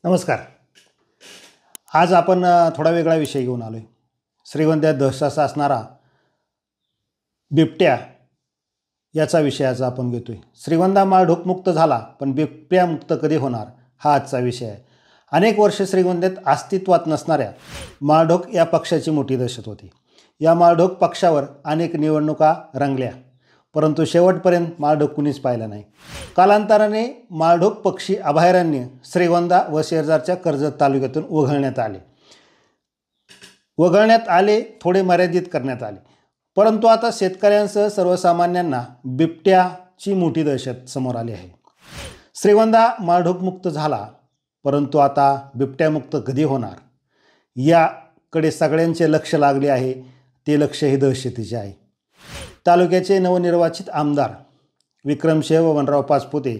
नमस्कार. आज आपण थोडा वेगळा विषय घेऊन आलो आहे. श्रीगोंद्यात दहशत असणारा बिबट्या याचा विषय आज आपण घेतो आहे. श्रीगोंदा माळढोकमुक्त झाला, पण बिबट्यामुक्त कधी होणार हा आजचा विषय आहे. अनेक वर्ष श्रीगोंद्यात अस्तित्वात नसणाऱ्या माळढोक या पक्षाची मोठी दहशत होती. या माळढोक पक्षावर अनेक निवडणुका रंगल्या, परंतु शेवटपर्यंत माळढोक कुणीच पाहिला नाही. कालांतराने माळढोक पक्षी अभयारण्य श्रीगोंदा व शेजारच्या कर्जत तालुक्यातून वगळण्यात आले, थोडे मर्यादित करण्यात आले. परंतु आता शेतकऱ्यांसह सर्वसामान्यांना बिबट्याची मोठी दहशत समोर आली आहे. श्रीगोंदा माळढोकमुक्त झाला, परंतु आता बिबट्यामुक्त कधी होणार याकडे सगळ्यांचे लक्ष लागले आहे. ते लक्ष हे दहशतीचे आहे. तालुक्याचे नवनिर्वाचित आमदार विक्रमसिंह बबनराव पाचपुते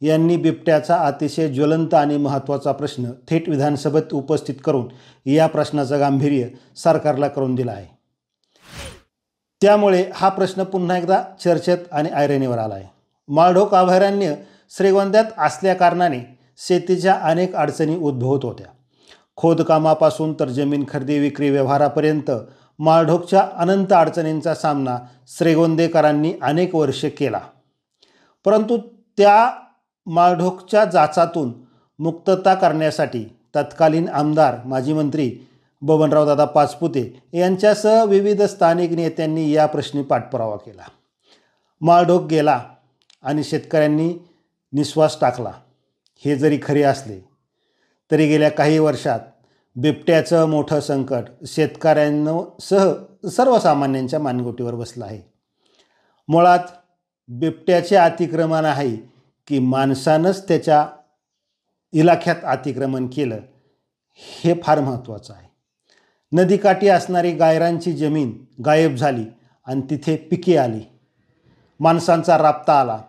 यांनी बिबट्याचा अतिशय ज्वलंत आणि महत्त्वाचा प्रश्न थेट विधानसभेत उपस्थित करून या प्रश्नाचं गांभीर्य सरकारला करून दिलं आहे. त्यामुळे हा प्रश्न पुन्हा एकदा चर्चेत आणि ऐरणीवर आला आहे. माळढोक अभयारण्य श्रीगोंद्यात असल्याकारणाने शेतीच्या अनेक अडचणी उद्भवत होत्या. खोदकामापासून तर जमीन खरेदी विक्री व्यवहारापर्यंत माळढोकच्या अनंत अडचणींचा सामना श्रीगोंदेकरांनी अनेक वर्षे केला. परंतु त्या माळढोकच्या जाचातून मुक्तता करण्यासाठी तत्कालीन आमदार माजी मंत्री बबनरावदादा पाचपुते यांच्यासह विविध स्थानिक नेत्यांनी या प्रश्नी पाठपुरावा केला. माळढोक गेला आणि शेतकऱ्यांनी निश्वास टाकला हे जरी खरे असले तरी गेल्या काही वर्षात बिबट्याचं मोठं संकट शेतकऱ्यांसह सर्वसामान्यांच्या मानगुटीवर बसलं आहे. मुळात बिबट्याचे अतिक्रमण आहे की माणसानंच त्याच्या इलाख्यात अतिक्रमण केलं हे फार महत्त्वाचं आहे. नदीकाठी असणारी गायरांची जमीन गायब झाली आणि तिथे पिके आली, माणसांचा राबता आला.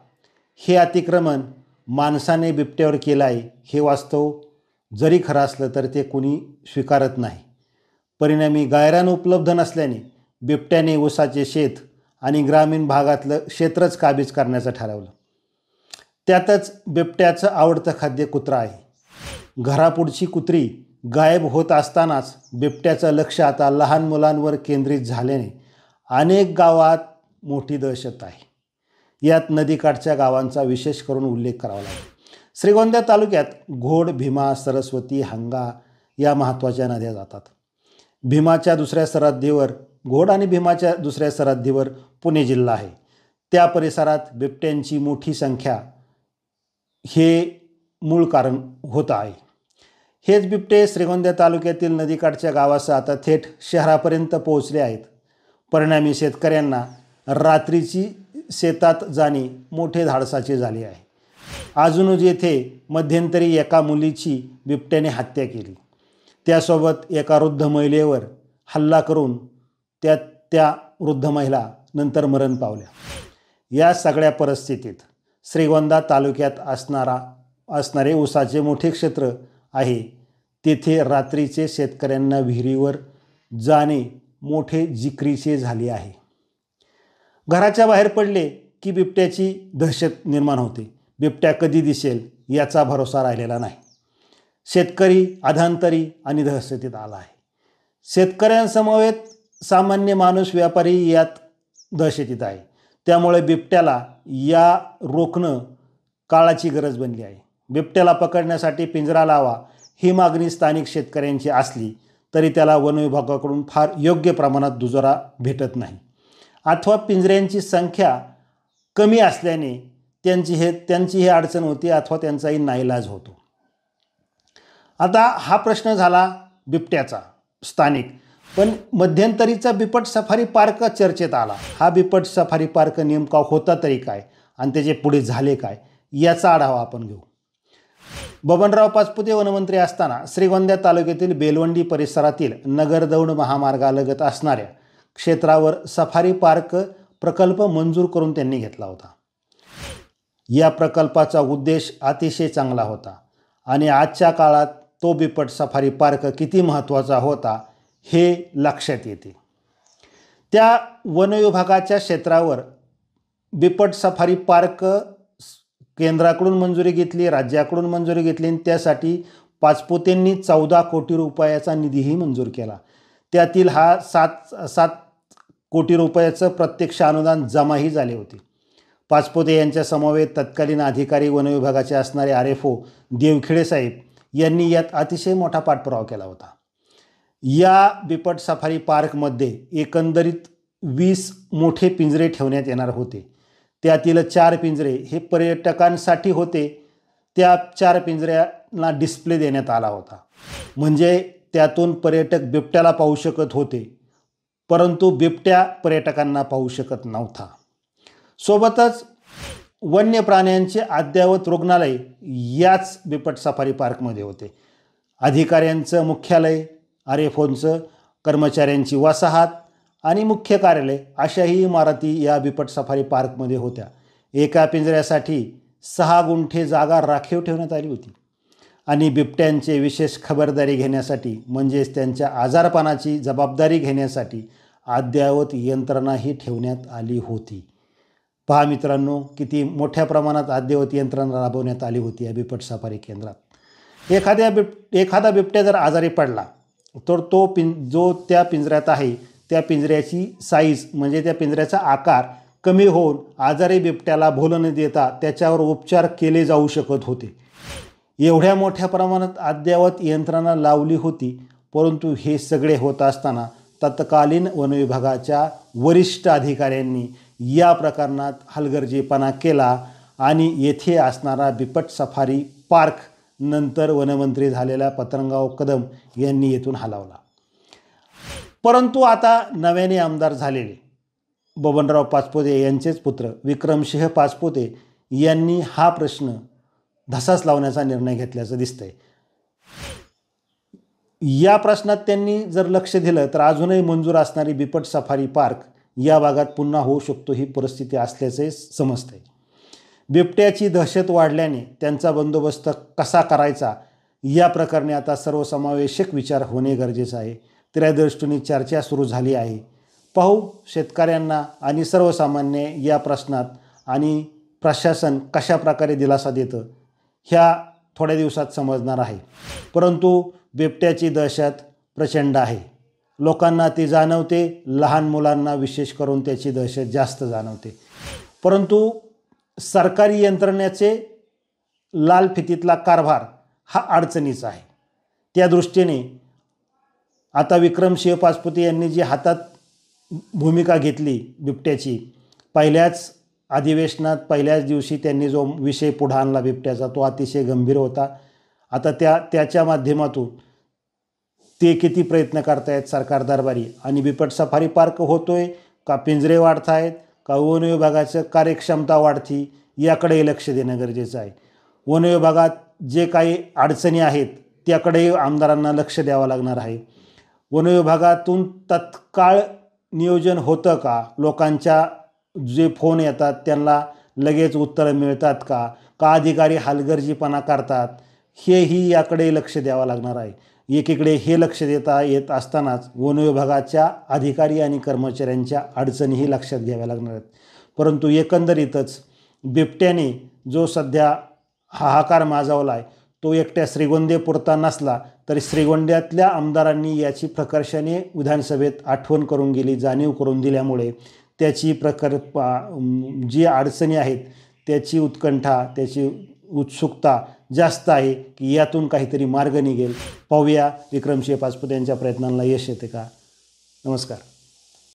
हे अतिक्रमण माणसाने बिबट्यावर केलं आहे हे वास्तव जरी खरं असलं तर ते कुणी स्वीकारत नाही. परिणामी गायरान उपलब्ध नसल्याने बिबट्याने ऊसाचे शेत आणि ग्रामीण भागातलं क्षेत्रच काबीज करण्याचं ठरवलं. त्यातच बिबट्याचं आवडतं खाद्य कुत्रा आहे. घरापुढची कुत्री गायब होत असतानाच बिबट्याचं लक्ष आता लहान मुलांवर केंद्रित झाल्याने अनेक गावात मोठी दहशत आहे. यात नदीकाठच्या गावांचा विशेष करून उल्लेख करावा लागेल. श्रीगोंदा तालुक्यात घोड, भीमा, सरस्वती, हंगा या महत्त्वाच्या नद्या जातात. भीमाच्या दुसऱ्या सरहद्दीवर घोड आणि भीमाच्या दुसऱ्या सरहद्दीवर पुणे जिल्हा आहे. त्या परिसरात बिबट्यांची मोठी संख्या हे मूळ कारण होत आहे. हेच बिबटे श्रीगोंदा तालुक्यातील नदीकाठच्या गावासह आता थेट शहरापर्यंत पोहोचले आहेत. परिणामी शेतकऱ्यांना रात्रीची शेतात जाणे मोठे धाडसाचे झाले आहे. अजूनच येथे मध्यंतरी एका मुलीची बिबट्याने हत्या केली. त्यासोबत एका वृद्ध महिलेवर हल्ला करून त्या वृद्ध महिला नंतर मरण पावल्या. या सगळ्या परिस्थितीत श्रीगोंदा तालुक्यात असणारे ऊसाचे मोठे क्षेत्र आहे. तेथे रात्रीचे शेतकऱ्यांना विहिरीवर जाणे मोठे जिक्रीचे झाले आहे. घराच्या बाहेर पडले की बिबट्याची दहशत निर्माण होते. बिबट्या कधी दिसेल याचा भरोसा राहिलेला नाही. शेतकरी अधांतरी आणि दहशतीत आला आहे. शेतकऱ्यांसमवेत सामान्य माणूस, व्यापारी यात दहशतीत आहे. त्यामुळे बिबट्याला रोखणं काळाची गरज बनली आहे. बिबट्याला पकडण्यासाठी पिंजरा लावा ही मागणी स्थानिक शेतकऱ्यांची असली तरी त्याला वन विभागाकडून फार योग्य प्रमाणात दुजोरा भेटत नाही, अथवा पिंजऱ्यांची संख्या कमी असल्याने त्यांची ही अडचण होती अथवा त्यांचाही नाईलाज होतो. आता हा प्रश्न झाला बिबट्याचा स्थानिक. पण मध्यंतरीचा बिबट सफारी पार्क चर्चेत आला. हा बिबट सफारी पार्क नेमका होता तरी काय आणि त्याचे पुढे झाले काय याचा आढावा आपण घेऊ. बबनराव पाचपुते वनमंत्री असताना श्रीगोंदा तालुक्यातील बेलवंडी परिसरातील नगरदौंड महामार्गालगत असणाऱ्या क्षेत्रावर सफारी पार्क प्रकल्प मंजूर करून त्यांनी घेतला होता. या प्रकल्पाचा उद्देश अतिशय चांगला होता आणि आजच्या काळात तो बिबट सफारी पार्क किती महत्त्वाचा होता हे लक्षात येते. त्या वनविभागाच्या क्षेत्रावर बिबट सफारी पार्क केंद्राकडून मंजुरी घेतली, राज्याकडून मंजुरी घेतली आणि त्यासाठी पाचपुतेंनी 14 कोटी रुपयाचा निधीही मंजूर केला. त्यातील हा 7 कोटी रुपयाचं प्रत्यक्ष अनुदान जमाही झाले होते. पाचपुते यांच्या समवेत तत्कालीन अधिकारी वनविभागाचे असणारे RFO देवखेडे साहेब यांनी यात अतिशय मोठा पाठपुरावा केला होता. या बिबट सफारी पार्कमध्ये एकंदरीत 20 मोठे पिंजरे ठेवण्यात येणार होते. त्यातील 4 पिंजरे हे पर्यटकांसाठी होते. त्या 4 पिंजऱ्यांना डिस्प्ले देण्यात आला होता, म्हणजे त्यातून पर्यटक बिबट्याला पाहू शकत होते, परंतु बिबट्या पर्यटकांना पाहू शकत नव्हता. सोबतच वन्य प्राण्यांचे अद्ययावत रुग्णालय याच बिबट सफारी पार्कमध्ये होते. अधिकाऱ्यांचं मुख्यालय, RFOंचं कर्मचाऱ्यांची वसाहत आणि मुख्य कार्यालय अशाही इमारती या बिबट सफारी पार्कमध्ये होत्या. एका पिंजऱ्यासाठी 6 गुंठे जागा राखीव ठेवण्यात आली होती आणि बिबट्यांचे विशेष खबरदारी घेण्यासाठी म्हणजेच त्यांच्या आजारपणाची जबाबदारी घेण्यासाठी अद्ययावत यंत्रणाही ठेवण्यात आली होती. पहा मित्रांनो, किती मोठ्या प्रमाणात अद्ययावत यंत्रणा राबवण्यात आली होती या बिबट सफारी केंद्रात. एखादा बिबट्या जर आजारी पडला तर तो जो त्या पिंजऱ्यात आहे त्या पिंजऱ्याची साईज म्हणजे त्या पिंजऱ्याचा आकार कमी होऊन आजारी बिबट्याला भोलं न देता त्याच्यावर उपचार केले जाऊ शकत होते. एवढ्या मोठ्या प्रमाणात अद्ययावत यंत्रणा लावली होती. परंतु हे सगळे होत असताना तत्कालीन वनविभागाच्या वरिष्ठ अधिकाऱ्यांनी या प्रकरणात हलगर्जीपणा केला आणि येथे असणारा बिबट सफारी पार्क नंतर वनमंत्री झालेल्या पतंगराव कदम यांनी येथून हलवला. परंतु आता नव्याने आमदार झालेले बबनराव पाचपुते यांचेच पुत्र विक्रमसिंह पाचपुते यांनी हा प्रश्न धसास लावण्याचा निर्णय घेतल्याचं दिसतंय. या प्रश्नात त्यांनी जर लक्ष दिलं तर अजूनही मंजूर असणारी बिबट सफारी पार्क या भागात पुन्हा होऊ शकतो ही परिस्थिती असल्याचे समजते. बिबट्याची दहशत वाढल्याने त्यांचा बंदोबस्त कसा करायचा या प्रकरणी आता सर्वसमावेशक विचार होणे गरजेचं आहे. त्या दृष्टीने चर्चा सुरू झाली आहे. पाहू शेतकऱ्यांना आणि सर्वसामान्य या प्रश्नात आणि प्रशासन कशा प्रकारे दिलासा देतं ह्या थोड्या दिवसात समजणार आहे. परंतु बिबट्याची दहशत प्रचंड आहे. लोकांना ती जाणवते, लहान मुलांना विशेष करून त्याची दहशत जास्त जाणवते. परंतु सरकारी यंत्रणेचे लाल फितीतला कारभार हा अडचणीचा आहे. त्या दृष्टीने आता विक्रमसिंह पाचपुते यांनी जी हातात भूमिका घेतली बिबट्याची, पहिल्याच अधिवेशनात पहिल्याच दिवशी त्यांनी जो विषय पुढे आणला बिबट्याचा तो अतिशय गंभीर होता. आता त्याच्या माध्यमातून ते किती प्रयत्न करतायत सरकार दरबारी आणि बिबट सफारी पार्क होतोय का, पिंजरे वाढत आहेत का, वन विभागाचं कार्यक्षमता वाढती याकडे लक्ष देणं गरजेचं आहे. वन विभागात जे काही अडचणी आहेत त्याकडेही आमदारांना लक्ष द्यावं लागणार आहे. वन विभागातून तत्काळ नियोजन होतं का, लोकांच्या जे फोन येतात त्यांना लगेच उत्तरं मिळतात का, अधिकारी हलगर्जीपणा करतात, हेही याकडे लक्ष द्यावं लागणार आहे. एकीकडे हे लक्ष देता येत असतानाच वन विभागाच्या अधिकारी आणि कर्मचाऱ्यांच्या अडचणीही लक्षात घ्याव्या लागणार आहेत. परंतु एकंदरीतच बिबट्याने जो सध्या हाहाकार माजवला आहे तो एकट्या श्रीगोंद्यापुरता नसला तरी श्रीगोंद्यातल्या आमदारांनी याची प्रकर्षाने विधानसभेत आठवण करून गेली, जाणीव करून दिल्यामुळे त्याची जी अडचणी आहेत त्याची उत्कंठा, त्याची उत्सुकता जास्त आहे की यातून काहीतरी मार्ग निघेल. पाहूया विक्रमसिंह पाचपुते यांच्या प्रयत्नांना यश येते का. नमस्कार.